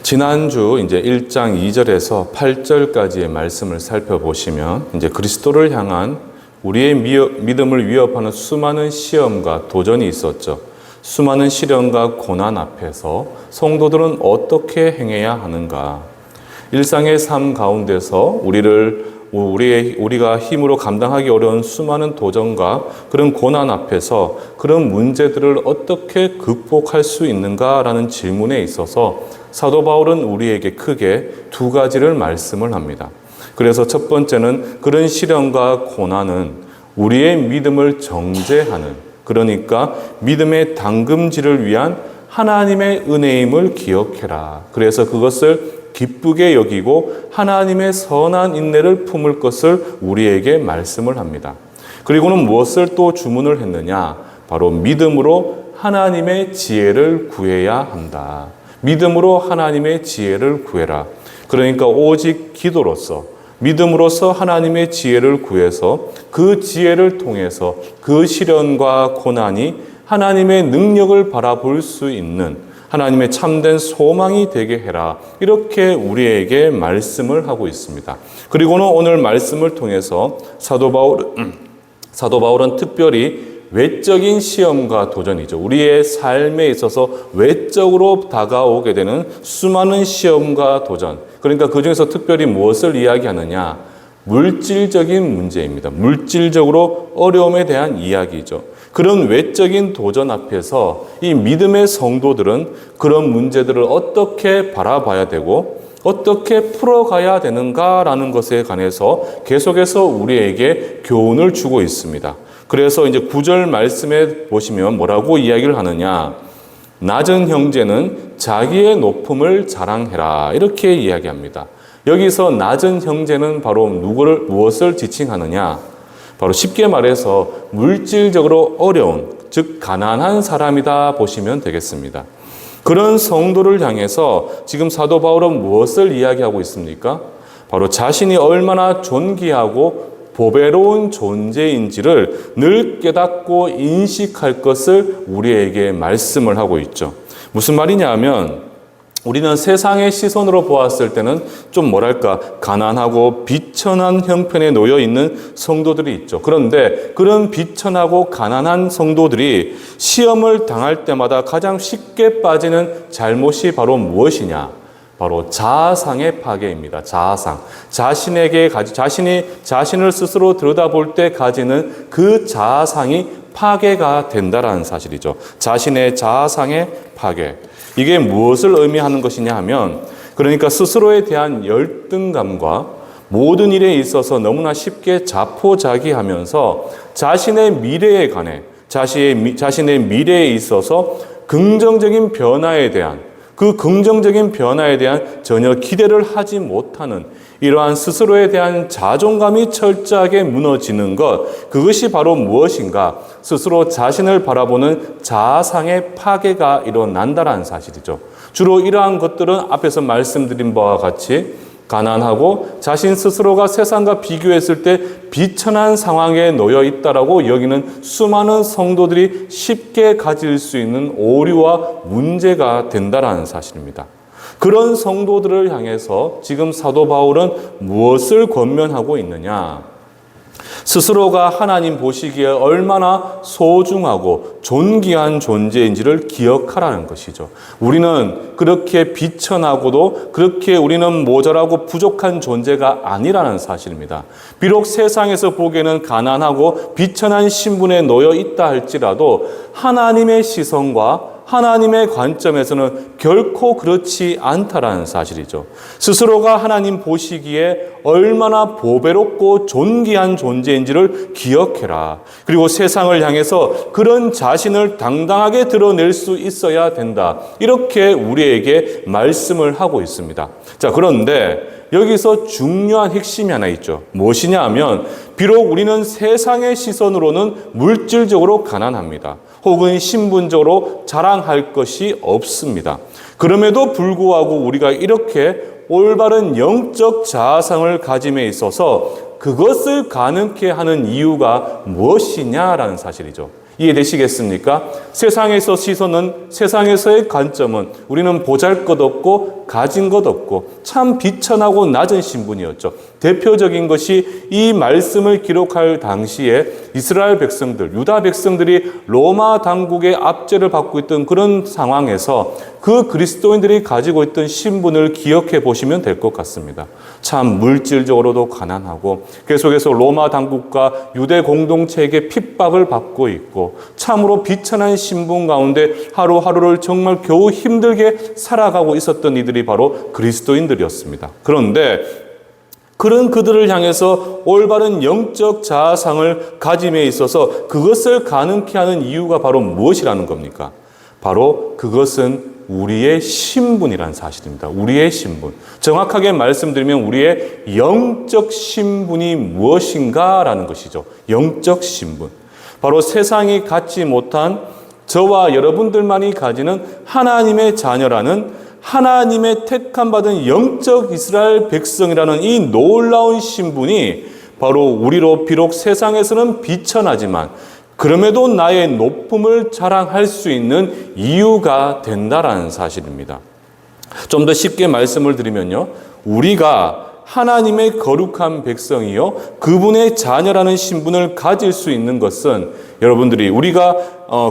지난주 이제 1장 2절에서 8절까지의 말씀을 살펴보시면 이제 그리스도를 향한 우리의 믿음을 위협하는 수많은 시험과 도전이 있었죠. 수많은 시련과 고난 앞에서 성도들은 어떻게 행해야 하는가? 일상의 삶 가운데서 우리가 힘으로 감당하기 어려운 수많은 도전과 그런 고난 앞에서 그런 문제들을 어떻게 극복할 수 있는가라는 질문에 있어서 사도 바울은 우리에게 크게 두 가지를 말씀을 합니다. 그래서 첫 번째는 그런 시련과 고난은 우리의 믿음을 정죄하는, 그러니까 믿음의 담금질을 위한 하나님의 은혜임을 기억해라. 그래서 그것을 기쁘게 여기고 하나님의 선한 인내를 품을 것을 우리에게 말씀을 합니다. 그리고는 무엇을 또 주문을 했느냐? 바로 믿음으로 하나님의 지혜를 구해야 한다. 믿음으로 하나님의 지혜를 구해라. 그러니까 오직 기도로서, 믿음으로써 하나님의 지혜를 구해서 그 지혜를 통해서 그 시련과 고난이 하나님의 능력을 바라볼 수 있는 하나님의 참된 소망이 되게 해라. 이렇게 우리에게 말씀을 하고 있습니다. 그리고는 오늘 말씀을 통해서 사도 바울은 특별히 외적인 시험과 도전이죠. 우리의 삶에 있어서 외적으로 다가오게 되는 수많은 시험과 도전. 그러니까 그 중에서 특별히 무엇을 이야기하느냐? 물질적인 문제입니다. 물질적으로 어려움에 대한 이야기죠. 그런 외적인 도전 앞에서 이 믿음의 성도들은 그런 문제들을 어떻게 바라봐야 되고 어떻게 풀어가야 되는가라는 것에 관해서 계속해서 우리에게 교훈을 주고 있습니다. 그래서 이제 9절 말씀에 보시면 뭐라고 이야기를 하느냐? 낮은 형제는 자기의 높음을 자랑해라. 이렇게 이야기합니다. 여기서 낮은 형제는 바로 무엇을 지칭하느냐? 바로 쉽게 말해서 물질적으로 어려운, 즉 가난한 사람이다 보시면 되겠습니다. 그런 성도를 향해서 지금 사도 바울은 무엇을 이야기하고 있습니까? 바로 자신이 얼마나 존귀하고 보배로운 존재인지를 늘 깨닫고 인식할 것을 우리에게 말씀을 하고 있죠. 무슨 말이냐 하면 우리는 세상의 시선으로 보았을 때는 좀 가난하고 비천한 형편에 놓여 있는 성도들이 있죠. 그런데 그런 비천하고 가난한 성도들이 시험을 당할 때마다 가장 쉽게 빠지는 잘못이 바로 무엇이냐? 바로 자아상의 파괴입니다. 자아상. 자신을 스스로 들여다볼 때 가지는 그 자아상이 파괴가 된다라는 사실이죠. 자신의 자아상의 파괴. 이게 무엇을 의미하는 것이냐 하면, 그러니까 스스로에 대한 열등감과 모든 일에 있어서 너무나 쉽게 자포자기하면서 자신의 미래에 관해, 자신의 미래에 있어서 긍정적인 변화에 대한 전혀 기대를 하지 못하는 이러한 스스로에 대한 자존감이 철저하게 무너지는 것, 그것이 바로 무엇인가? 스스로 자신을 바라보는 자아상의 파괴가 일어난다는 사실이죠. 주로 이러한 것들은 앞에서 말씀드린 바와 같이 가난하고 자신 스스로가 세상과 비교했을 때 비천한 상황에 놓여 있다라고 여기는 수많은 성도들이 쉽게 가질 수 있는 오류와 문제가 된다는 사실입니다. 그런 성도들을 향해서 지금 사도 바울은 무엇을 권면하고 있느냐? 스스로가 하나님 보시기에 얼마나 소중하고 존귀한 존재인지를 기억하라는 것이죠. 우리는 그렇게 비천하고도 그렇게 우리는 모자라고 부족한 존재가 아니라는 사실입니다. 비록 세상에서 보기에는 가난하고 비천한 신분에 놓여 있다 할지라도 하나님의 시선과 하나님의 관점에서는 결코 그렇지 않다라는 사실이죠. 스스로가 하나님 보시기에 얼마나 보배롭고 존귀한 존재인지를 기억해라. 그리고 세상을 향해서 그런 자신을 당당하게 드러낼 수 있어야 된다. 이렇게 우리에게 말씀을 하고 있습니다. 자, 그런데 여기서 중요한 핵심이 하나 있죠. 무엇이냐 하면 비록 우리는 세상의 시선으로는 물질적으로 가난합니다. 혹은 신분적으로 자랑할 것이 없습니다. 그럼에도 불구하고 우리가 이렇게 올바른 영적 자아상을 가짐에 있어서 그것을 가능케 하는 이유가 무엇이냐라는 사실이죠. 이해되시겠습니까? 세상에서 시선은, 세상에서의 관점은 우리는 보잘것없고 가진 것 없고 참 비천하고 낮은 신분이었죠. 대표적인 것이 이 말씀을 기록할 당시에 이스라엘 백성들, 유다 백성들이 로마 당국의 압제를 받고 있던 그런 상황에서 그 그리스도인들이 가지고 있던 신분을 기억해 보시면 될 것 같습니다. 참 물질적으로도 가난하고 계속해서 로마 당국과 유대 공동체에게 핍박을 받고 있고 참으로 비천한 신분 가운데 하루하루를 정말 겨우 힘들게 살아가고 있었던 이들이 바로 그리스도인들이었습니다. 그런데 그런 그들을 향해서 올바른 영적 자아상을 가짐에 있어서 그것을 가능케 하는 이유가 바로 무엇이라는 겁니까? 바로 그것은 우리의 신분이란 사실입니다. 우리의 신분. 정확하게 말씀드리면 우리의 영적 신분이 무엇인가라는 것이죠. 영적 신분. 바로 세상이 갖지 못한 저와 여러분들만이 가지는 하나님의 자녀라는 하나님의 택함받은 영적 이스라엘 백성이라는 이 놀라운 신분이 바로 우리로 비록 세상에서는 비천하지만 그럼에도 나의 높음을 자랑할 수 있는 이유가 된다라는 사실입니다. 좀 더 쉽게 말씀을 드리면요. 우리가 하나님의 거룩한 백성이요 그분의 자녀라는 신분을 가질 수 있는 것은 여러분들이 우리가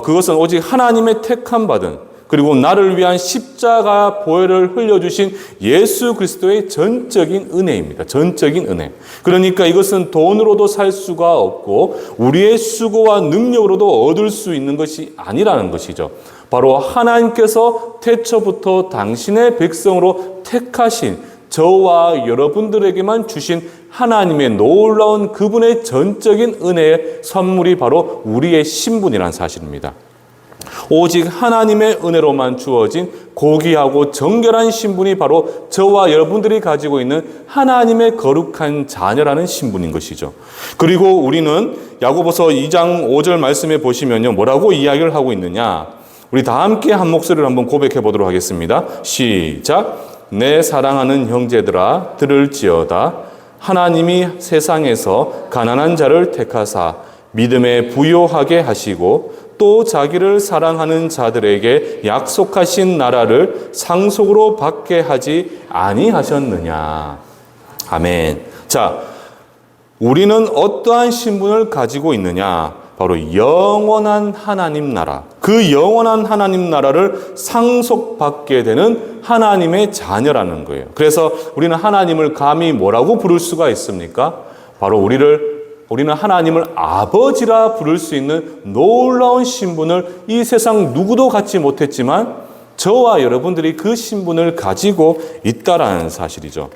그것은 오직 하나님의 택함 받은 그리고 나를 위한 십자가 보혈을 흘려주신 예수 그리스도의 전적인 은혜입니다. 전적인 은혜. 그러니까 이것은 돈으로도 살 수가 없고 우리의 수고와 능력으로도 얻을 수 있는 것이 아니라는 것이죠. 바로 하나님께서 태초부터 당신의 백성으로 택하신 저와 여러분들에게만 주신 하나님의 놀라운 그분의 전적인 은혜의 선물이 바로 우리의 신분이라는 사실입니다. 오직 하나님의 은혜로만 주어진 고귀하고 정결한 신분이 바로 저와 여러분들이 가지고 있는 하나님의 거룩한 자녀라는 신분인 것이죠. 그리고 우리는 야고보서 2장 5절 말씀에 보시면요. 뭐라고 이야기를 하고 있느냐. 우리 다 함께 한 목소리를 한번 고백해 보도록 하겠습니다. 시작. 내 사랑하는 형제들아 들을지어다. 하나님이 세상에서 가난한 자를 택하사 믿음에 부요하게 하시고 또 자기를 사랑하는 자들에게 약속하신 나라를 상속으로 받게 하지 아니하셨느냐. 아멘. 자, 우리는 어떠한 신분을 가지고 있느냐? 바로 영원한 하나님 나라. 그 영원한 하나님 나라를 상속받게 되는 하나님의 자녀라는 거예요. 그래서 우리는 하나님을 감히 뭐라고 부를 수가 있습니까? 바로 우리는 하나님을 아버지라 부를 수 있는 놀라운 신분을 이 세상 누구도 갖지 못했지만 저와 여러분들이 그 신분을 가지고 있다라는 사실이죠.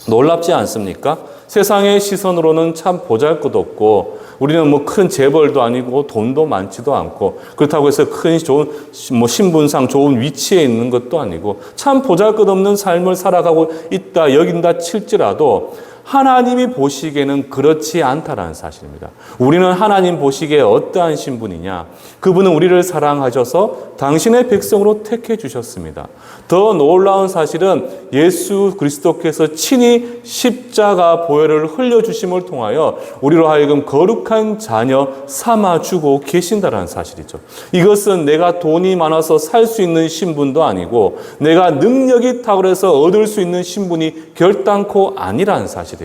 놀랍지 않습니까? 세상의 시선으로는 참 보잘것없고 우리는 뭐 큰 재벌도 아니고 돈도 많지도 않고 그렇다고 해서 큰 좋은 신분상 좋은 위치에 있는 것도 아니고 참 보잘것없는 삶을 살아가고 있다 여긴다 칠지라도 하나님이 보시기에는 그렇지 않다라는 사실입니다. 우리는 하나님 보시기에 어떠한 신분이냐? 그분은 우리를 사랑하셔서 당신의 백성으로 택해 주셨습니다. 더 놀라운 사실은 예수 그리스도께서 친히 십자가 보혈을 흘려주심을 통하여 우리로 하여금 거룩한 자녀 삼아주고 계신다라는 사실이죠. 이것은 내가 돈이 많아서 살 수 있는 신분도 아니고 내가 능력이 탁월해서 얻을 수 있는 신분이 결단코 아니라는 사실이에요.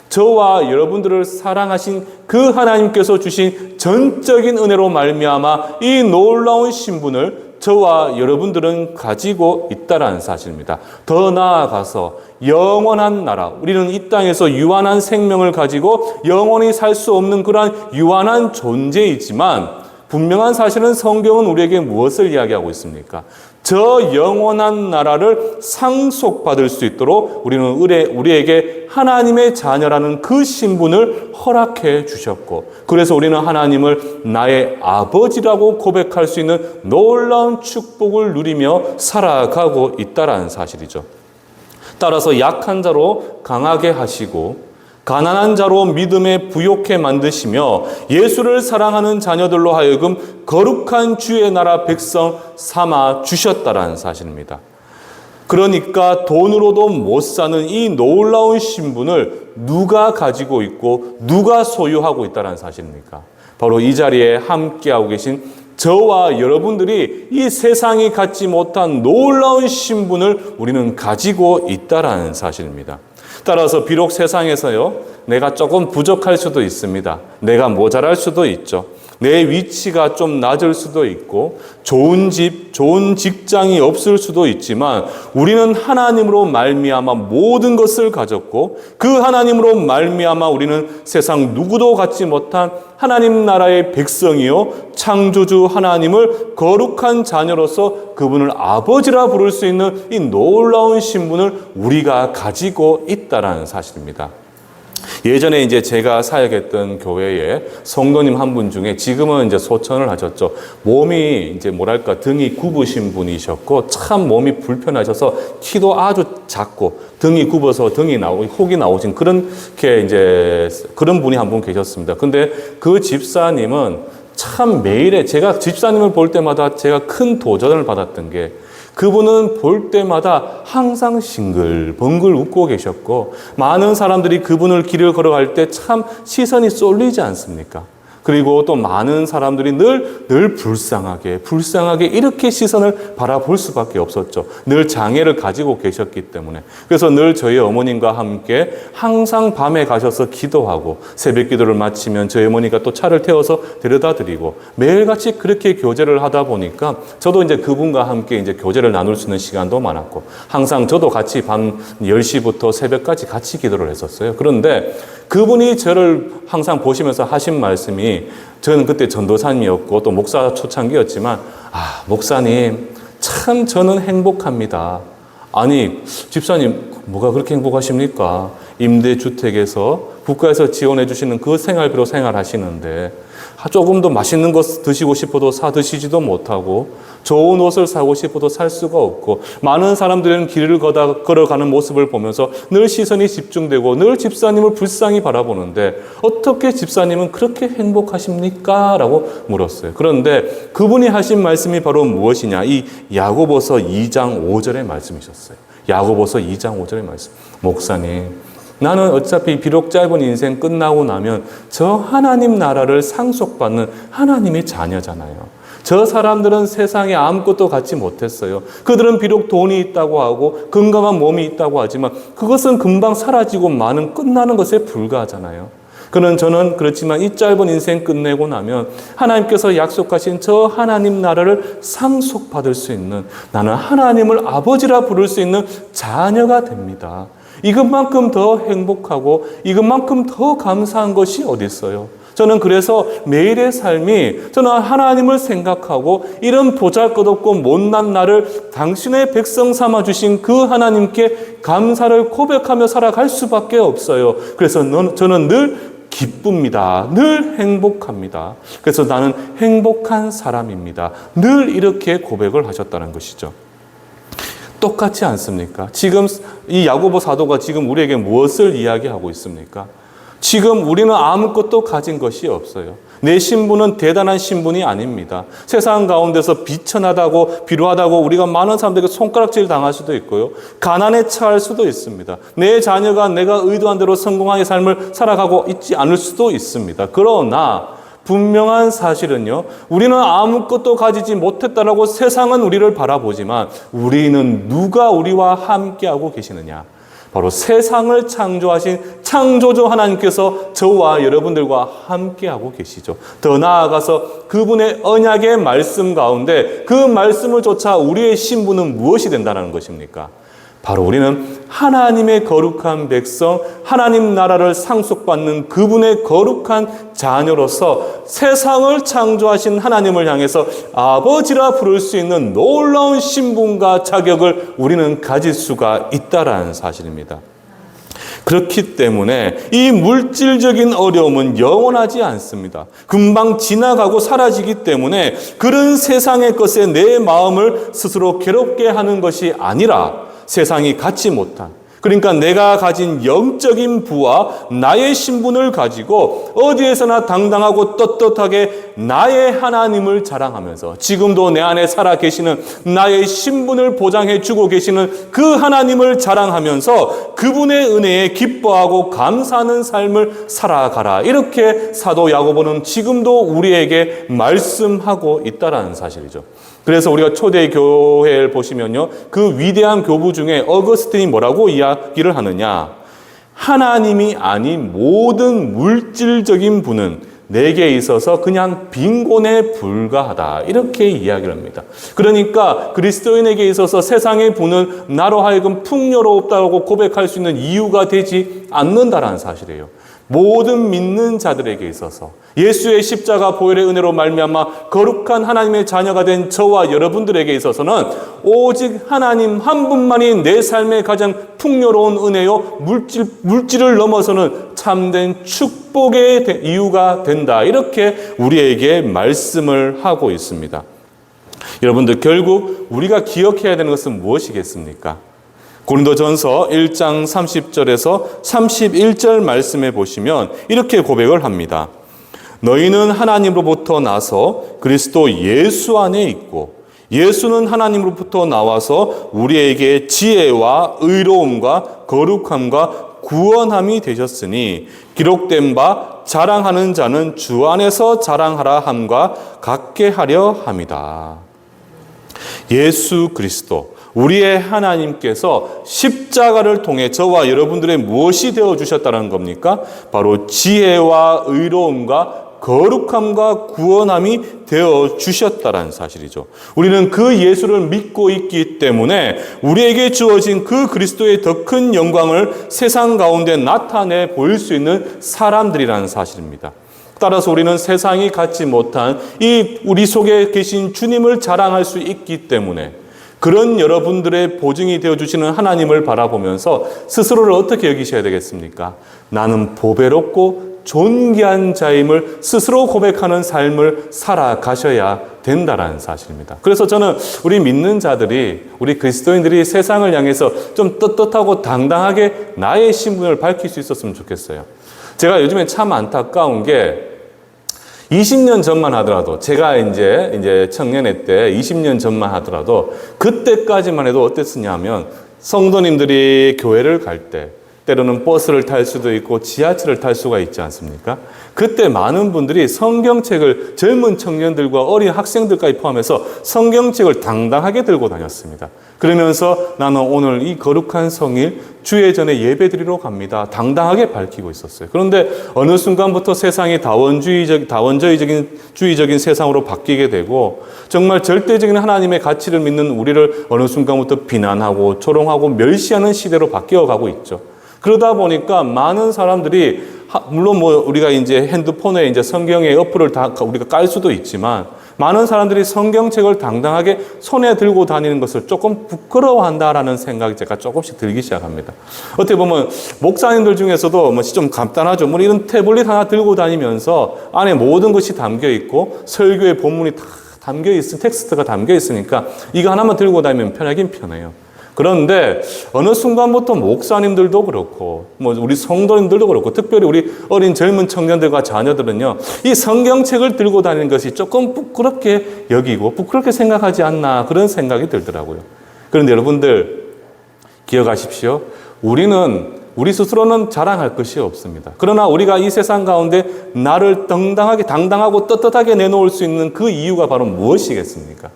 저와 여러분들을 사랑하신 그 하나님께서 주신 전적인 은혜로 말미암아 이 놀라운 신분을 저와 여러분들은 가지고 있다라는 사실입니다. 더 나아가서 영원한 나라, 우리는 이 땅에서 유한한 생명을 가지고 영원히 살 수 없는 그러한 유한한 존재이지만 분명한 사실은 성경은 우리에게 무엇을 이야기하고 있습니까? 저 영원한 나라를 상속받을 수 있도록 우리는 우리에게 하나님의 자녀라는 그 신분을 허락해 주셨고 그래서 우리는 하나님을 나의 아버지라고 고백할 수 있는 놀라운 축복을 누리며 살아가고 있다라는 사실이죠. 따라서 약한 자로 강하게 하시고 가난한 자로 믿음에 부욕해 만드시며 예수를 사랑하는 자녀들로 하여금 거룩한 주의 나라 백성 삼아 주셨다라는 사실입니다. 그러니까 돈으로도 못 사는 이 놀라운 신분을 누가 가지고 있고 누가 소유하고 있다는 사실입니까? 바로 이 자리에 함께하고 계신 저와 여러분들이 이 세상이 갖지 못한 놀라운 신분을 우리는 가지고 있다라는 사실입니다. 따라서 비록 세상에서요, 내가 조금 부족할 수도 있습니다. 내가 모자랄 수도 있죠. 내 위치가 좀 낮을 수도 있고 좋은 집, 좋은 직장이 없을 수도 있지만 우리는 하나님으로 말미암아 모든 것을 가졌고 그 하나님으로 말미암아 우리는 세상 누구도 갖지 못한 하나님 나라의 백성이요 창조주 하나님을 거룩한 자녀로서 그분을 아버지라 부를 수 있는 이 놀라운 신분을 우리가 가지고 있다라는 사실입니다. 예전에 이제 제가 사역했던 교회에 성도님 한 분 중에 지금은 이제 소천을 하셨죠. 몸이 이제 뭐랄까 등이 굽으신 분이셨고 참 몸이 불편하셔서 키도 아주 작고 등이 굽어서 혹이 나오신 그렇게 이제 그런 분이 한 분 계셨습니다. 근데 그 집사님은 참 매일에 제가 집사님을 볼 때마다 제가 큰 도전을 받았던 게 그분은 볼 때마다 항상 싱글벙글 웃고 계셨고 많은 사람들이 그분을 길을 걸어갈 때 참 시선이 쏠리지 않습니까? 그리고 또 많은 사람들이 늘 불쌍하게 이렇게 시선을 바라볼 수밖에 없었죠. 늘 장애를 가지고 계셨기 때문에. 그래서 늘 저희 어머님과 함께 항상 밤에 가셔서 기도하고 새벽 기도를 마치면 저희 어머니가 또 차를 태워서 데려다 드리고 매일같이 그렇게 교제를 하다 보니까 저도 이제 그분과 함께 이제 교제를 나눌 수 있는 시간도 많았고 항상 저도 같이 밤 10시부터 새벽까지 같이 기도를 했었어요. 그런데 그분이 저를 항상 보시면서 하신 말씀이 저는 그때 전도사님이었고 또 목사 초창기였지만 목사님 참 저는 행복합니다. 아니 집사님 뭐가 그렇게 행복하십니까? 임대주택에서 국가에서 지원해 주시는 그 생활비로 생활하시는데 조금 더 맛있는 것 드시고 싶어도 사 드시지도 못하고 좋은 옷을 사고 싶어도 살 수가 없고 많은 사람들은 길을 걸어가는 모습을 보면서 늘 시선이 집중되고 늘 집사님을 불쌍히 바라보는데 어떻게 집사님은 그렇게 행복하십니까? 라고 물었어요. 그런데 그분이 하신 말씀이 바로 무엇이냐? 이 야고보서 2장 5절의 말씀이셨어요. 야고보서 2장 5절의 말씀. 목사님 나는 어차피 비록 짧은 인생 끝나고 나면 저 하나님 나라를 상속받는 하나님의 자녀잖아요. 저 사람들은 세상에 아무것도 갖지 못했어요. 그들은 비록 돈이 있다고 하고 건강한 몸이 있다고 하지만 그것은 금방 사라지고 끝나는 것에 불과하잖아요. 저는 그렇지만 이 짧은 인생 끝내고 나면 하나님께서 약속하신 저 하나님 나라를 상속받을 수 있는 나는 하나님을 아버지라 부를 수 있는 자녀가 됩니다. 이것만큼 더 행복하고 이것만큼 더 감사한 것이 어디 있어요? 저는 그래서 매일의 삶이 저는 하나님을 생각하고 이런 보잘것없고 못난 나를 당신의 백성 삼아 주신 그 하나님께 감사를 고백하며 살아갈 수밖에 없어요. 그래서 저는 늘 기쁩니다. 늘 행복합니다. 그래서 나는 행복한 사람입니다. 늘 이렇게 고백을 하셨다는 것이죠. 똑같지 않습니까? 지금 이 야고보 사도가 지금 우리에게 무엇을 이야기하고 있습니까? 지금 우리는 아무것도 가진 것이 없어요. 내 신분은 대단한 신분이 아닙니다. 세상 가운데서 비천하다고 비루하다고 우리가 많은 사람들에게 손가락질 당할 수도 있고요. 가난에 처할 수도 있습니다. 내 자녀가 내가 의도한 대로 성공하게 삶을 살아가고 있지 않을 수도 있습니다. 그러나 분명한 사실은요, 우리는 아무것도 가지지 못했다라고 세상은 우리를 바라보지만 우리는 누가 우리와 함께하고 계시느냐? 바로 세상을 창조하신 창조주 하나님께서 저와 여러분들과 함께하고 계시죠. 더 나아가서 그분의 언약의 말씀 가운데 그 말씀을 쫓아 우리의 신분은 무엇이 된다는 것입니까? 바로 우리는 하나님의 거룩한 백성, 하나님 나라를 상속받는 그분의 거룩한 자녀로서 세상을 창조하신 하나님을 향해서 아버지라 부를 수 있는 놀라운 신분과 자격을 우리는 가질 수가 있다라는 사실입니다. 그렇기 때문에 이 물질적인 어려움은 영원하지 않습니다. 금방 지나가고 사라지기 때문에 그런 세상의 것에 내 마음을 스스로 괴롭게 하는 것이 아니라 세상이 갖지 못한 그러니까 내가 가진 영적인 부와 나의 신분을 가지고 어디에서나 당당하고 떳떳하게 나의 하나님을 자랑하면서 지금도 내 안에 살아 계시는 나의 신분을 보장해 주고 계시는 그 하나님을 자랑하면서 그분의 은혜에 기뻐하고 감사하는 삶을 살아가라. 이렇게 사도 야고보는 지금도 우리에게 말씀하고 있다라는 사실이죠. 그래서 우리가 초대 교회를 보시면요, 그 위대한 교부 중에 어거스틴이 뭐라고 이야기를 하느냐? 하나님이 아닌 모든 물질적인 부는 내게 있어서 그냥 빈곤에 불과하다. 이렇게 이야기를 합니다. 그러니까 그리스도인에게 있어서 세상의 부는 나로 하여금 풍요롭다고 고백할 수 있는 이유가 되지 않는다라는 사실이에요. 모든 믿는 자들에게 있어서 예수의 십자가 보혈의 은혜로 말미암아 거룩한 하나님의 자녀가 된 저와 여러분들에게 있어서는 오직 하나님 한 분만이 내 삶의 가장 풍요로운 은혜요, 물질을 넘어서는 참된 축복의 이유가 된다. 이렇게 우리에게 말씀을 하고 있습니다. 여러분들, 결국 우리가 기억해야 되는 것은 무엇이겠습니까? 고린도전서 1장 30절에서 31절 말씀에 보시면 이렇게 고백을 합니다. 너희는 하나님으로부터 나서 그리스도 예수 안에 있고 예수는 하나님으로부터 나와서 우리에게 지혜와 의로움과 거룩함과 구원함이 되셨으니 기록된 바 자랑하는 자는 주 안에서 자랑하라 함과 같게 하려 함이다. 예수 그리스도, 우리의 하나님께서 십자가를 통해 저와 여러분들의 무엇이 되어주셨다는 겁니까? 바로 지혜와 의로움과 거룩함과 구원함이 되어주셨다는 사실이죠. 우리는 그 예수를 믿고 있기 때문에 우리에게 주어진 그 그리스도의 더 큰 영광을 세상 가운데 나타내 보일 수 있는 사람들이라는 사실입니다. 따라서 우리는 세상이 갖지 못한 이 우리 속에 계신 주님을 자랑할 수 있기 때문에 그런 여러분들의 보증이 되어주시는 하나님을 바라보면서 스스로를 어떻게 여기셔야 되겠습니까? 나는 보배롭고 존귀한 자임을 스스로 고백하는 삶을 살아가셔야 된다는 사실입니다. 그래서 저는 우리 믿는 자들이, 우리 그리스도인들이 세상을 향해서 좀 떳떳하고 당당하게 나의 신분을 밝힐 수 있었으면 좋겠어요. 제가 요즘에 참 안타까운 게 20년 전만 하더라도, 제가 이제 청년회 때 20년 전만 하더라도 그때까지만 해도 어땠었냐면 성도님들이 교회를 갈 때 때로는 버스를 탈 수도 있고 지하철을 탈 수가 있지 않습니까? 그때 많은 분들이 성경책을, 젊은 청년들과 어린 학생들까지 포함해서 성경책을 당당하게 들고 다녔습니다. 그러면서 나는 오늘 이 거룩한 성일 주의 전에 예배드리러 갑니다. 당당하게 밝히고 있었어요. 그런데 어느 순간부터 세상이 다원주의적인 세상으로 바뀌게 되고 정말 절대적인 하나님의 가치를 믿는 우리를 어느 순간부터 비난하고 조롱하고 멸시하는 시대로 바뀌어가고 있죠. 그러다 보니까 많은 사람들이, 물론 우리가 이제 핸드폰에 이제 성경의 어플을 다 우리가 깔 수도 있지만 많은 사람들이 성경책을 당당하게 손에 들고 다니는 것을 조금 부끄러워한다라는 생각이 제가 조금씩 들기 시작합니다. 어떻게 보면 목사님들 중에서도 좀 간단하죠. 이런 태블릿 하나 들고 다니면서 안에 모든 것이 담겨 있고 설교의 본문이 다 담겨 있는 텍스트가 담겨 있으니까 이거 하나만 들고 다니면 편하긴 편해요. 그런데 어느 순간부터 목사님들도 그렇고 우리 성도님들도 그렇고 특별히 우리 어린 젊은 청년들과 자녀들은요, 이 성경책을 들고 다니는 것이 조금 부끄럽게 여기고 부끄럽게 생각하지 않나, 그런 생각이 들더라고요. 그런데 여러분들 기억하십시오. 우리 스스로는 자랑할 것이 없습니다. 그러나 우리가 이 세상 가운데 나를 당당하고 떳떳하게 내놓을 수 있는 그 이유가 바로 무엇이겠습니까?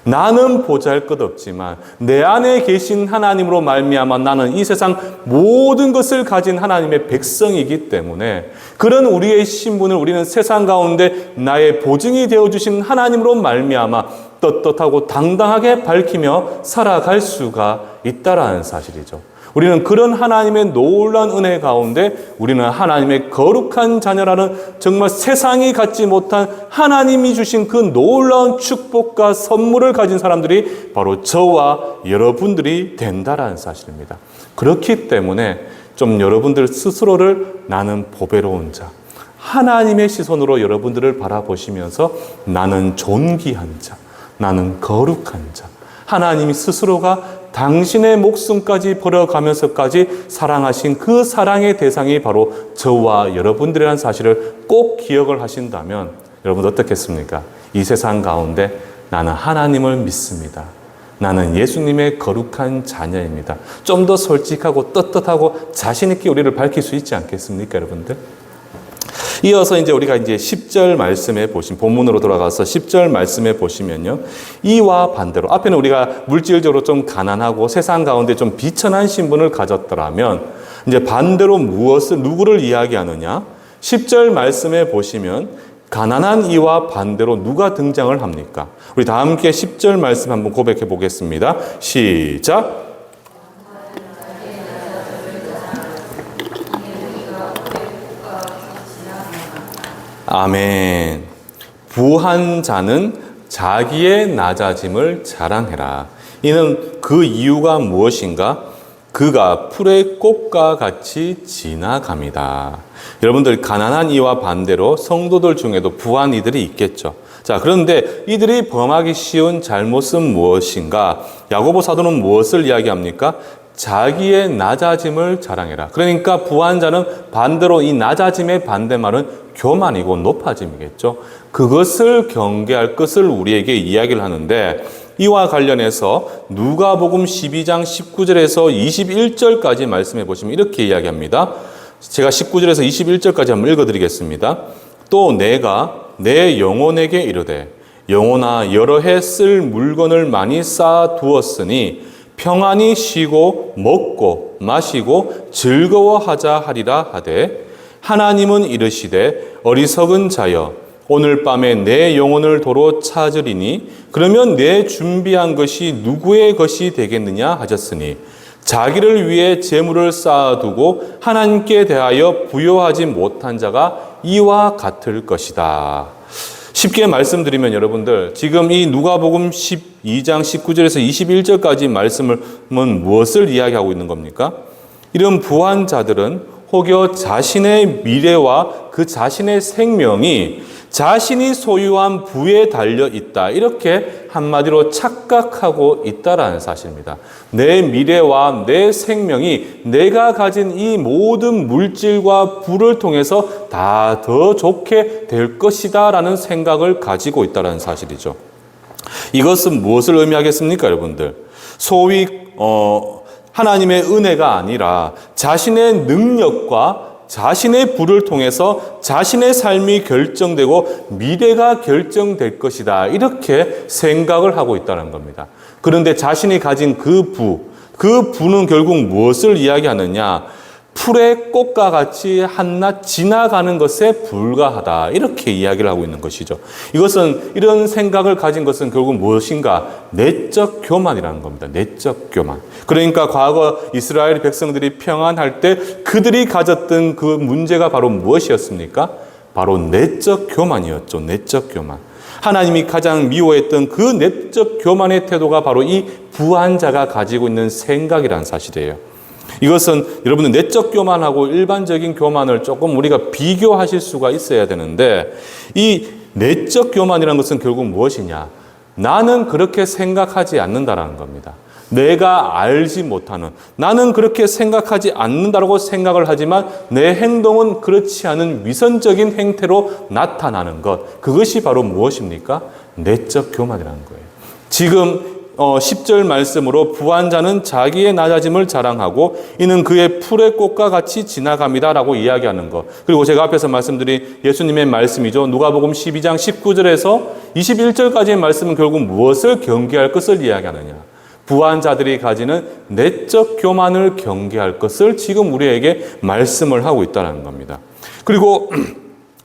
나는 보잘것없지만 내 안에 계신 하나님으로 말미암아 나는 이 세상 모든 것을 가진 하나님의 백성이기 때문에 그런 우리의 신분을 우리는 세상 가운데 나의 보증이 되어주신 하나님으로 말미암아 떳떳하고 당당하게 밝히며 살아갈 수가 있다라는 사실이죠. 우리는 그런 하나님의 놀라운 은혜 가운데 우리는 하나님의 거룩한 자녀라는 정말 세상이 갖지 못한 하나님이 주신 그 놀라운 축복과 선물을 가진 사람들이 바로 저와 여러분들이 된다라는 사실입니다. 그렇기 때문에 좀 여러분들 스스로를 나는 보배로운 자, 하나님의 시선으로 여러분들을 바라보시면서 나는 존귀한 자, 나는 거룩한 자, 하나님이 스스로가 당신의 목숨까지 버려가면서까지 사랑하신 그 사랑의 대상이 바로 저와 여러분들이라는 사실을 꼭 기억을 하신다면 여러분 어떻겠습니까? 이 세상 가운데 나는 하나님을 믿습니다. 나는 예수님의 거룩한 자녀입니다. 좀 더 솔직하고 떳떳하고 자신 있게 우리를 밝힐 수 있지 않겠습니까, 여러분들? 이어서 이제 우리가 이제 10절 말씀에 보시면, 본문으로 돌아가서 10절 말씀에 보시면요. 이와 반대로, 앞에는 우리가 물질적으로 좀 가난하고 세상 가운데 좀 비천한 신분을 가졌더라면, 이제 반대로 누구를 이야기하느냐? 10절 말씀에 보시면, 가난한 이와 반대로 누가 등장을 합니까? 우리 다 함께 10절 말씀 한번 고백해 보겠습니다. 시작! 아멘. 부한 자는 자기의 낮아짐을 자랑해라. 이는 그 이유가 무엇인가? 그가 풀의 꽃과 같이 지나갑니다. 여러분들, 가난한 이와 반대로 성도들 중에도 부한 이들이 있겠죠. 자, 그런데 이들이 범하기 쉬운 잘못은 무엇인가? 야고보 사도는 무엇을 이야기합니까? 자기의 낮아짐을 자랑해라. 그러니까 부한 자는 반대로 이 낮아짐의 반대말은 교만이고 높아짐이겠죠. 그것을 경계할 것을 우리에게 이야기를 하는데, 이와 관련해서 누가복음 12장 19절에서 21절까지 말씀해 보시면 이렇게 이야기합니다. 제가 19절에서 21절까지 한번 읽어드리겠습니다. 또 내가 내 영혼에게 이르되 영혼아 여러 해 쓸 물건을 많이 쌓아 두었으니 평안히 쉬고 먹고 마시고 즐거워하자 하리라 하되, 하나님은 이르시되 어리석은 자여 오늘 밤에 내 영혼을 도로 찾으리니 그러면 내 준비한 것이 누구의 것이 되겠느냐 하셨으니, 자기를 위해 재물을 쌓아두고 하나님께 대하여 부요하지 못한 자가 이와 같을 것이다. 쉽게 말씀드리면 여러분들, 지금 이 누가복음 12장 19절에서 21절까지 말씀은 무엇을 이야기하고 있는 겁니까? 이런 부한 자들은 혹여 자신의 미래와 그 자신의 생명이 자신이 소유한 부에 달려 있다, 이렇게 한마디로 착각하고 있다라는 사실입니다. 내 미래와 내 생명이 내가 가진 이 모든 물질과 부를 통해서 다 더 좋게 될 것이다 라는 생각을 가지고 있다는 사실이죠. 이것은 무엇을 의미하겠습니까, 여러분들? 소위 하나님의 은혜가 아니라 자신의 능력과 자신의 부를 통해서 자신의 삶이 결정되고 미래가 결정될 것이다, 이렇게 생각을 하고 있다는 겁니다. 그런데 자신이 가진 그 부는 결국 무엇을 이야기하느냐? 풀의 꽃과 같이 한낱 지나가는 것에 불과하다, 이렇게 이야기를 하고 있는 것이죠. 이런 생각을 가진 것은 결국 무엇인가? 내적 교만이라는 겁니다. 내적 교만. 그러니까 과거 이스라엘 백성들이 평안할 때 그들이 가졌던 그 문제가 바로 무엇이었습니까? 바로 내적 교만이었죠. 내적 교만. 하나님이 가장 미워했던 그 내적 교만의 태도가 바로 이 부한 자가 가지고 있는 생각이라는 사실이에요. 이것은 여러분들 내적 교만하고 일반적인 교만을 조금 우리가 비교하실 수가 있어야 되는데, 이 내적 교만이라는 것은 결국 무엇이냐? 나는 그렇게 생각하지 않는다라는 겁니다. 내가 알지 못하는, 나는 그렇게 생각하지 않는다라고 생각을 하지만 내 행동은 그렇지 않은 위선적인 행태로 나타나는 것, 그것이 바로 무엇입니까? 내적 교만이라는 거예요. 지금 10절 말씀으로 부한 자는 자기의 낮아짐을 자랑하고 이는 그의 풀의 꽃과 같이 지나갑니다 라고 이야기하는 것, 그리고 제가 앞에서 말씀드린 예수님의 말씀이죠. 누가복음 12장 19절에서 21절까지의 말씀은 결국 무엇을 경계할 것을 이야기하느냐? 부한 자들이 가지는 내적 교만을 경계할 것을 지금 우리에게 말씀을 하고 있다는 겁니다. 그리고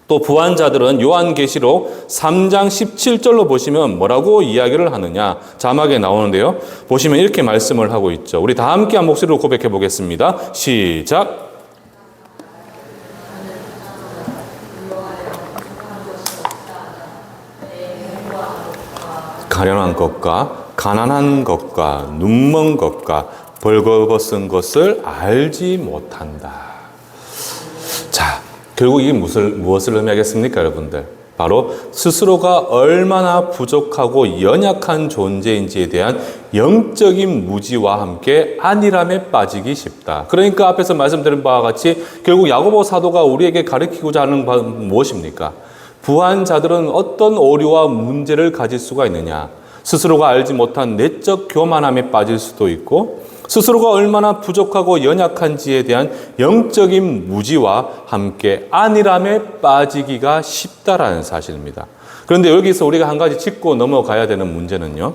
또 부한 자들은 요한계시록 3장 17절로 보시면 뭐라고 이야기를 하느냐? 자막에 나오는데요. 보시면 이렇게 말씀을 하고 있죠. 우리 다 함께 한 목소리로 고백해 보겠습니다. 시작. 가련한 것과 가난한 것과 눈먼 것과 벌거벗은 것을 알지 못한다. 자, 결국 이게 무엇을 의미하겠습니까, 여러분들? 바로 스스로가 얼마나 부족하고 연약한 존재인지에 대한 영적인 무지와 함께 안일함에 빠지기 쉽다. 그러니까 앞에서 말씀드린 바와 같이 결국 야고보 사도가 우리에게 가르치고자 하는 바는 무엇입니까? 부한 자들은 어떤 오류와 문제를 가질 수가 있느냐? 스스로가 알지 못한 내적 교만함에 빠질 수도 있고 스스로가 얼마나 부족하고 연약한지에 대한 영적인 무지와 함께 안일함에 빠지기가 쉽다라는 사실입니다. 그런데 여기서 우리가 한 가지 짚고 넘어가야 되는 문제는요.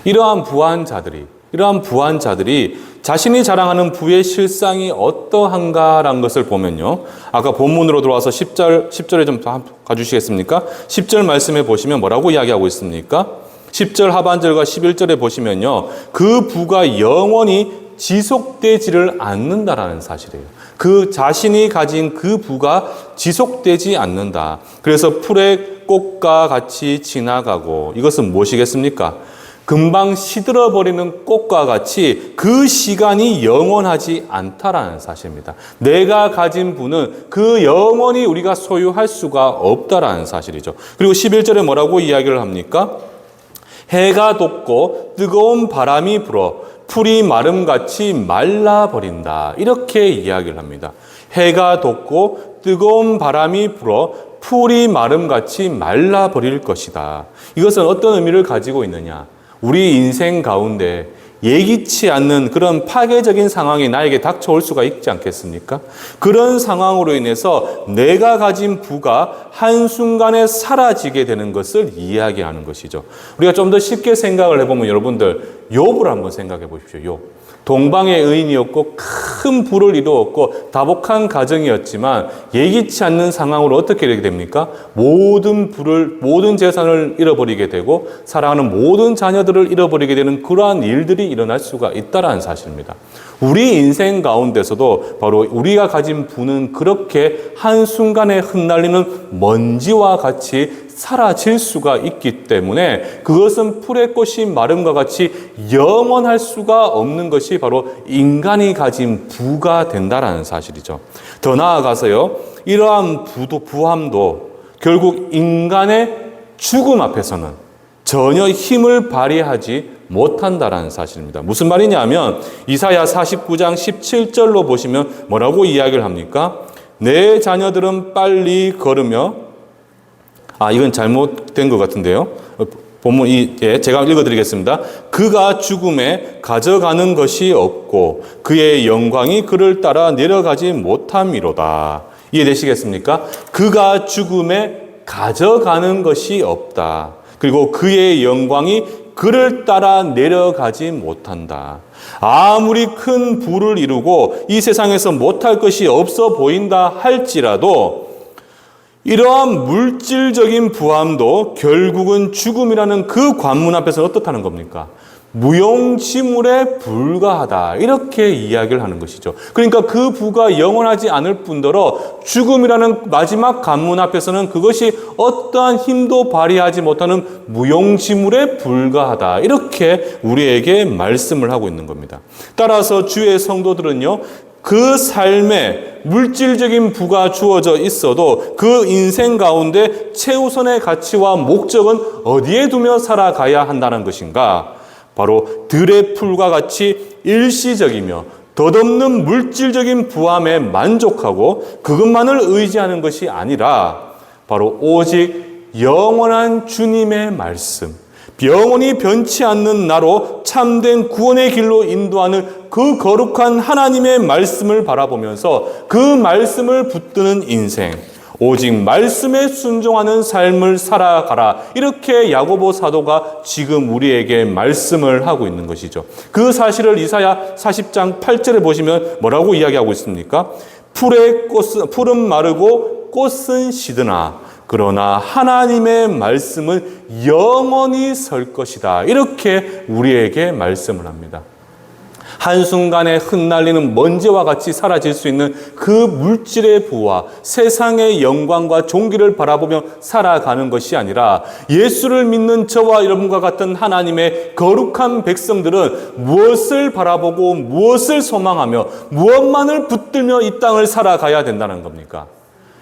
이러한 부한 자들이 자신이 자랑하는 부의 실상이 어떠한가라는 것을 보면요. 아까 본문으로 들어와서 10절에 좀 가주시겠습니까? 10절 말씀해 보시면 뭐라고 이야기하고 있습니까? 10절 하반절과 11절에 보시면요. 그 부가 영원히 지속되지를 않는다라는 사실이에요. 그 자신이 가진 그 부가 지속되지 않는다. 그래서 풀의 꽃과 같이 지나가고 이것은 무엇이겠습니까? 금방 시들어버리는 꽃과 같이 그 시간이 영원하지 않다라는 사실입니다. 내가 가진 부는 그 영원히 우리가 소유할 수가 없다라는 사실이죠. 그리고 11절에 뭐라고 이야기를 합니까? 해가 돋고 뜨거운 바람이 불어 풀이 마름같이 말라버린다. 이렇게 이야기를 합니다. 해가 돋고 뜨거운 바람이 불어 풀이 마름같이 말라버릴 것이다. 이것은 어떤 의미를 가지고 있느냐? 우리 인생 가운데 예기치 않는 그런 파괴적인 상황이 나에게 닥쳐올 수가 있지 않겠습니까? 그런 상황으로 인해서 내가 가진 부가 한순간에 사라지게 되는 것을 이야기하는 것이죠. 우리가 좀 더 쉽게 생각을 해보면 여러분들 욥을 한번 생각해 보십시오. 욥. 동방의 의인이었고 큰 부를 이루었고 다복한 가정이었지만 예기치 않는 상황으로 어떻게 되게 됩니까? 모든 재산을 잃어버리게 되고 사랑하는 모든 자녀들을 잃어버리게 되는 그러한 일들이 일어날 수가 있다는 사실입니다. 우리 인생 가운데서도 바로 우리가 가진 부는 그렇게 한순간에 흩날리는 먼지와 같이 사라질 수가 있기 때문에 그것은 풀의 꽃이 마름과 같이 영원할 수가 없는 것이 바로 인간이 가진 부가 된다라는 사실이죠. 더 나아가서요, 이러한 부함도 결국 인간의 죽음 앞에서는 전혀 힘을 발휘하지 못한다라는 사실입니다. 무슨 말이냐면 이사야 49장 17절로 보시면 뭐라고 이야기를 합니까? 내 자녀들은 빨리 걸으며 이건 잘못된 것 같은데요. 본문 제가 읽어드리겠습니다. 그가 죽음에 가져가는 것이 없고 그의 영광이 그를 따라 내려가지 못함이로다. 이해되시겠습니까? 그가 죽음에 가져가는 것이 없다. 그리고 그의 영광이 그를 따라 내려가지 못한다. 아무리 큰 부를 이루고 이 세상에서 못할 것이 없어 보인다 할지라도 이러한 물질적인 부함도 결국은 죽음이라는 그 관문 앞에서 어떻다는 겁니까? 무용지물에 불과하다. 이렇게 이야기를 하는 것이죠. 그러니까 그 부가 영원하지 않을 뿐더러 죽음이라는 마지막 관문 앞에서는 그것이 어떠한 힘도 발휘하지 못하는 무용지물에 불과하다. 이렇게 우리에게 말씀을 하고 있는 겁니다. 따라서 주의 성도들은요, 그 삶에 물질적인 부가 주어져 있어도 그 인생 가운데 최우선의 가치와 목적은 어디에 두며 살아가야 한다는 것인가? 바로 들의 풀과 같이 일시적이며 덧없는 물질적인 부함에 만족하고 그것만을 의지하는 것이 아니라 바로 오직 영원한 주님의 말씀, 영원히 변치 않는 나로 참된 구원의 길로 인도하는 그 거룩한 하나님의 말씀을 바라보면서 그 말씀을 붙드는 인생, 오직 말씀에 순종하는 삶을 살아가라. 이렇게 야고보 사도가 지금 우리에게 말씀을 하고 있는 것이죠. 그 사실을 이사야 40장 8절에 보시면 뭐라고 이야기하고 있습니까? 풀은 마르고 꽃은 시드나 그러나 하나님의 말씀은 영원히 설 것이다. 이렇게 우리에게 말씀을 합니다. 한순간에 흩날리는 먼지와 같이 사라질 수 있는 그 물질의 부와 세상의 영광과 존귀를 바라보며 살아가는 것이 아니라 예수를 믿는 저와 여러분과 같은 하나님의 거룩한 백성들은 무엇을 바라보고 무엇을 소망하며 무엇만을 붙들며 이 땅을 살아가야 된다는 겁니까?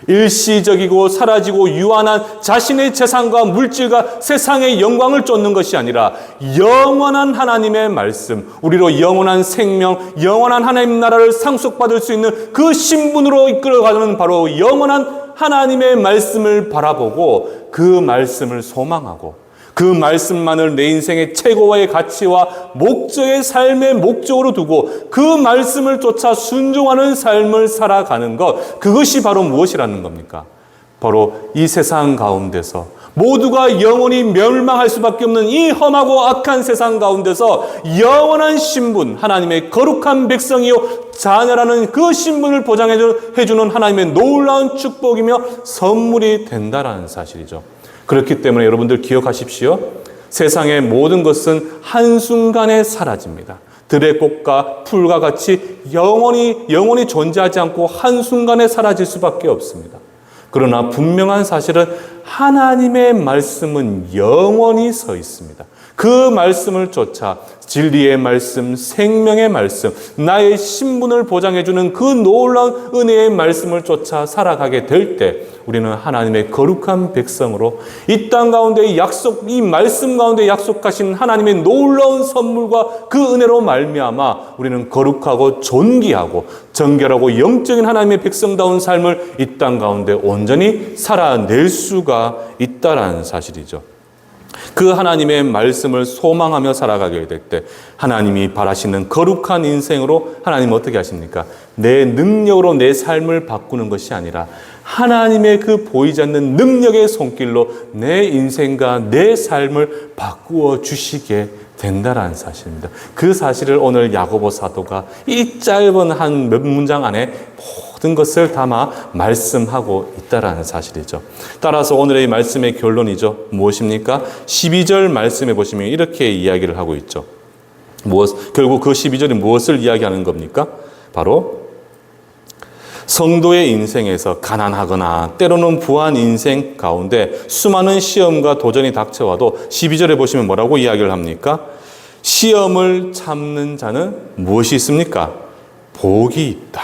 일시적이고 사라지고 유한한 자신의 재산과 물질과 세상의 영광을 쫓는 것이 아니라 영원한 하나님의 말씀, 우리로 영원한 생명, 영원한 하나님 나라를 상속받을 수 있는 그 신분으로 이끌어가는 바로 영원한 하나님의 말씀을 바라보고 그 말씀을 소망하고 그 말씀만을 내 인생의 최고의 가치와 목적의 삶의 목적으로 두고 그 말씀을 쫓아 순종하는 삶을 살아가는 것, 그것이 바로 무엇이라는 겁니까? 바로 이 세상 가운데서 모두가 영원히 멸망할 수밖에 없는 이 험하고 악한 세상 가운데서 영원한 신분, 하나님의 거룩한 백성이요 자녀라는 그 신분을 보장해주는 하나님의 놀라운 축복이며 선물이 된다라는 사실이죠. 그렇기 때문에 여러분들 기억하십시오. 세상의 모든 것은 한순간에 사라집니다. 들의 꽃과 풀과 같이 영원히 존재하지 않고 한순간에 사라질 수밖에 없습니다. 그러나 분명한 사실은 하나님의 말씀은 영원히 서 있습니다. 그 말씀을 쫓아 진리의 말씀, 생명의 말씀, 나의 신분을 보장해주는 그 놀라운 은혜의 말씀을 쫓아 살아가게 될 때 우리는 하나님의 거룩한 백성으로 이 땅 가운데 이 말씀 가운데 약속하신 하나님의 놀라운 선물과 그 은혜로 말미암아 우리는 거룩하고 존귀하고 정결하고 영적인 하나님의 백성다운 삶을 이 땅 가운데 온전히 살아낼 수가 있다라는 사실이죠. 그 하나님의 말씀을 소망하며 살아가게 될 때 하나님이 바라시는 거룩한 인생으로 하나님은 어떻게 하십니까? 내 능력으로 내 삶을 바꾸는 것이 아니라 하나님의 그 보이지 않는 능력의 손길로 내 인생과 내 삶을 바꾸어 주시게 된다라는 사실입니다. 그 사실을 오늘 야고보 사도가 이 짧은 한 몇 문장 안에 모든 것을 담아 말씀하고 있다라는 사실이죠. 따라서 오늘의 말씀의 결론이죠. 무엇입니까? 12절 말씀해 보시면 이렇게 이야기를 하고 있죠. 결국 그 12절이 무엇을 이야기하는 겁니까? 바로 성도의 인생에서 가난하거나 때로는 부한 인생 가운데 수많은 시험과 도전이 닥쳐와도 12절에 보시면 뭐라고 이야기를 합니까? 시험을 참는 자는 무엇이 있습니까? 복이 있다.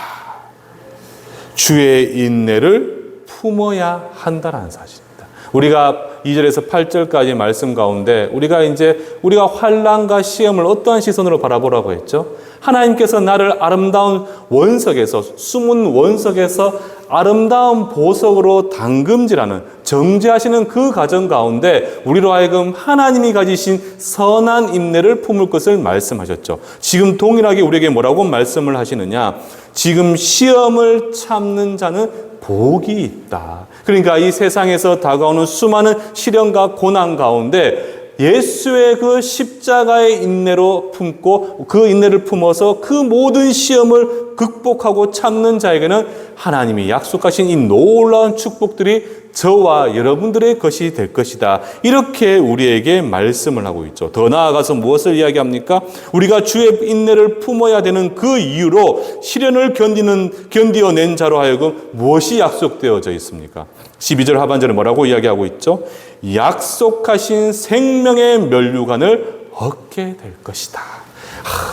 주의 인내를 품어야 한다라는 사실입니다. 우리가 2절에서 8절까지 말씀 가운데 우리가 환난과 시험을 어떠한 시선으로 바라보라고 했죠? 하나님께서 나를 아름다운 원석에서, 숨은 원석에서 아름다운 보석으로 담금질하는, 정죄하시는 그 과정 가운데 우리로 하여금 하나님이 가지신 선한 인내를 품을 것을 말씀하셨죠. 지금 동일하게 우리에게 뭐라고 말씀을 하시느냐? 지금 시험을 참는 자는 복이 있다. 그러니까 이 세상에서 다가오는 수많은 시련과 고난 가운데 예수의 그 십자가의 인내로 품고 그 인내를 품어서 그 모든 시험을 극복하고 참는 자에게는 하나님이 약속하신 이 놀라운 축복들이 저와 여러분들의 것이 될 것이다. 이렇게 우리에게 말씀을 하고 있죠. 더 나아가서 무엇을 이야기합니까? 우리가 주의 인내를 품어야 되는 그 이유로 시련을 견디어낸 자로 하여금 무엇이 약속되어져 있습니까? 12절 하반절에 뭐라고 이야기하고 있죠? 약속하신 생명의 면류관을 얻게 될 것이다.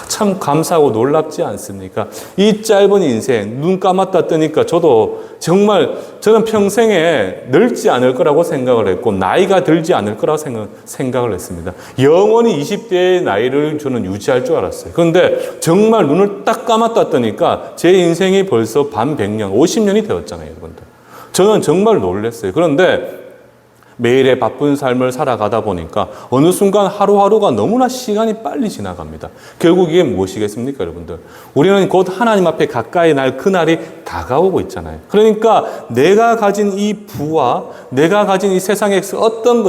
참 감사하고 놀랍지 않습니까? 이 짧은 인생, 눈 감았다 뜨니까 저는 평생에 늙지 않을 거라고 생각을 했고 나이가 들지 않을 거라고 생각을 했습니다. 영원히 20대의 나이를 저는 유지할 줄 알았어요. 그런데 정말 눈을 딱 감았다 뜨니까 제 인생이 벌써 반백년, 50년이 되었잖아요, 여러분들. 저는 정말 놀랐어요. 그런데 매일의 바쁜 삶을 살아가다 보니까 어느 순간 하루하루가 너무나 시간이 빨리 지나갑니다. 결국 이게 무엇이겠습니까, 여러분들? 우리는 곧 하나님 앞에 가까이 날 그날이 다가오고 있잖아요. 그러니까 내가 가진 이 부와 내가 가진 이 세상에서 어떤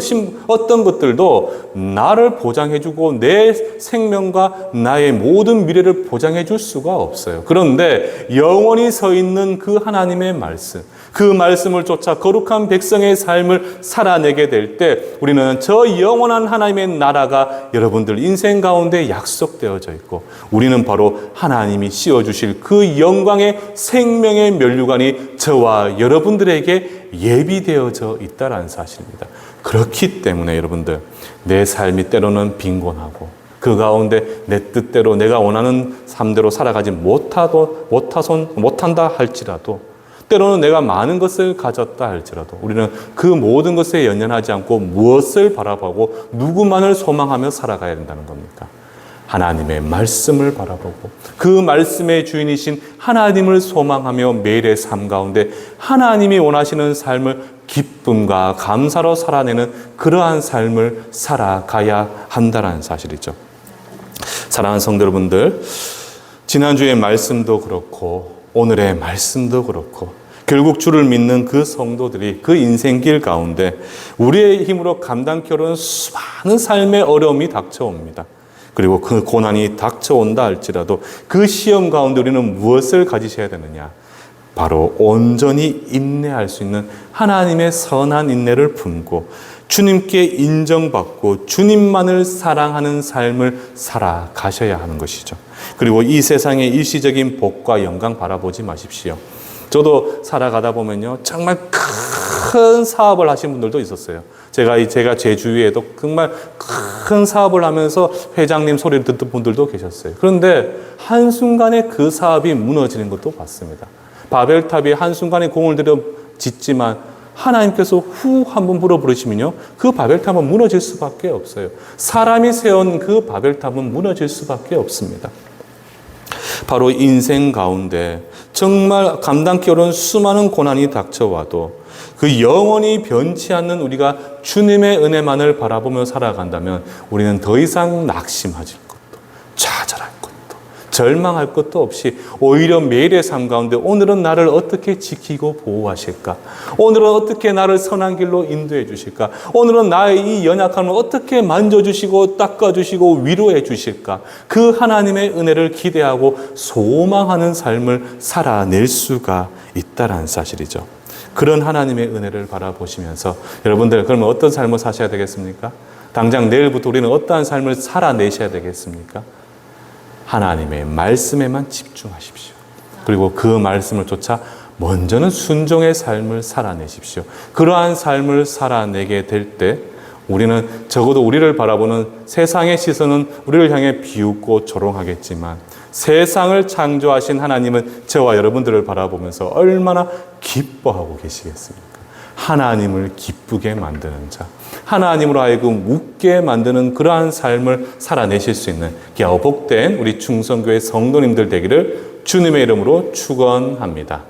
것들도 나를 보장해주고 내 생명과 나의 모든 미래를 보장해줄 수가 없어요. 그런데 영원히 서 있는 그 하나님의 말씀, 그 말씀을 쫓아 거룩한 백성의 삶을 살아내게 될 때 우리는 저 영원한 하나님의 나라가 여러분들 인생 가운데 약속되어져 있고 우리는 바로 하나님이 씌워주실 그 영광의 생명의 면류관이 저와 여러분들에게 예비되어져 있다는 사실입니다. 그렇기 때문에 여러분들 내 삶이 때로는 빈곤하고 그 가운데 내 뜻대로 내가 원하는 삶대로 살아가지 못한다 할지라도 때로는 내가 많은 것을 가졌다 할지라도 우리는 그 모든 것에 연연하지 않고 무엇을 바라보고 누구만을 소망하며 살아가야 된다는 겁니까? 하나님의 말씀을 바라보고 그 말씀의 주인이신 하나님을 소망하며 매일의 삶 가운데 하나님이 원하시는 삶을 기쁨과 감사로 살아내는 그러한 삶을 살아가야 한다는 사실이죠. 사랑하는 성도 여러분들, 지난주의 말씀도 그렇고 오늘의 말씀도 그렇고 결국 주를 믿는 그 성도들이 그 인생길 가운데 우리의 힘으로 감당케 어려운 수많은 삶의 어려움이 닥쳐옵니다. 그리고 그 고난이 닥쳐온다 할지라도 그 시험 가운데 우리는 무엇을 가지셔야 되느냐? 바로 온전히 인내할 수 있는 하나님의 선한 인내를 품고 주님께 인정받고 주님만을 사랑하는 삶을 살아가셔야 하는 것이죠. 그리고 이 세상의 일시적인 복과 영광 바라보지 마십시오. 저도 살아가다 보면요, 정말 큰 사업을 하신 분들도 있었어요. 제가 제 주위에도 정말 큰 사업을 하면서 회장님 소리를 듣던 분들도 계셨어요. 그런데 한순간에 그 사업이 무너지는 것도 봤습니다. 바벨탑이 한순간에 공을 들여 짓지만 하나님께서 후 한번 불어부르시면요, 그 바벨탑은 무너질 수밖에 없어요. 사람이 세운 그 바벨탑은 무너질 수밖에 없습니다. 바로 인생 가운데 정말 감당케 어려운 수많은 고난이 닥쳐와도 그 영원히 변치 않는 우리가 주님의 은혜만을 바라보며 살아간다면 우리는 더 이상 낙심하지 것도 좌절할 것도 절망할 것도 없이 오히려 매일의 삶 가운데 오늘은 나를 어떻게 지키고 보호하실까? 오늘은 어떻게 나를 선한 길로 인도해 주실까? 오늘은 나의 이 연약함을 어떻게 만져주시고 닦아주시고 위로해 주실까? 그 하나님의 은혜를 기대하고 소망하는 삶을 살아낼 수가 있다는 사실이죠. 그런 하나님의 은혜를 바라보시면서 여러분들 그러면 어떤 삶을 사셔야 되겠습니까? 당장 내일부터 우리는 어떠한 삶을 살아내셔야 되겠습니까? 하나님의 말씀에만 집중하십시오. 그리고 그 말씀을 쫓아 먼저는 순종의 삶을 살아내십시오. 그러한 삶을 살아내게 될 때 우리는 적어도 우리를 바라보는 세상의 시선은 우리를 향해 비웃고 조롱하겠지만 세상을 창조하신 하나님은 저와 여러분들을 바라보면서 얼마나 기뻐하고 계시겠습니까? 하나님을 기쁘게 만드는 자, 하나님으로 하여금 웃게 만드는 그러한 삶을 살아내실 수 있는 복된 우리 충성교회 성도님들 되기를 주님의 이름으로 축원합니다.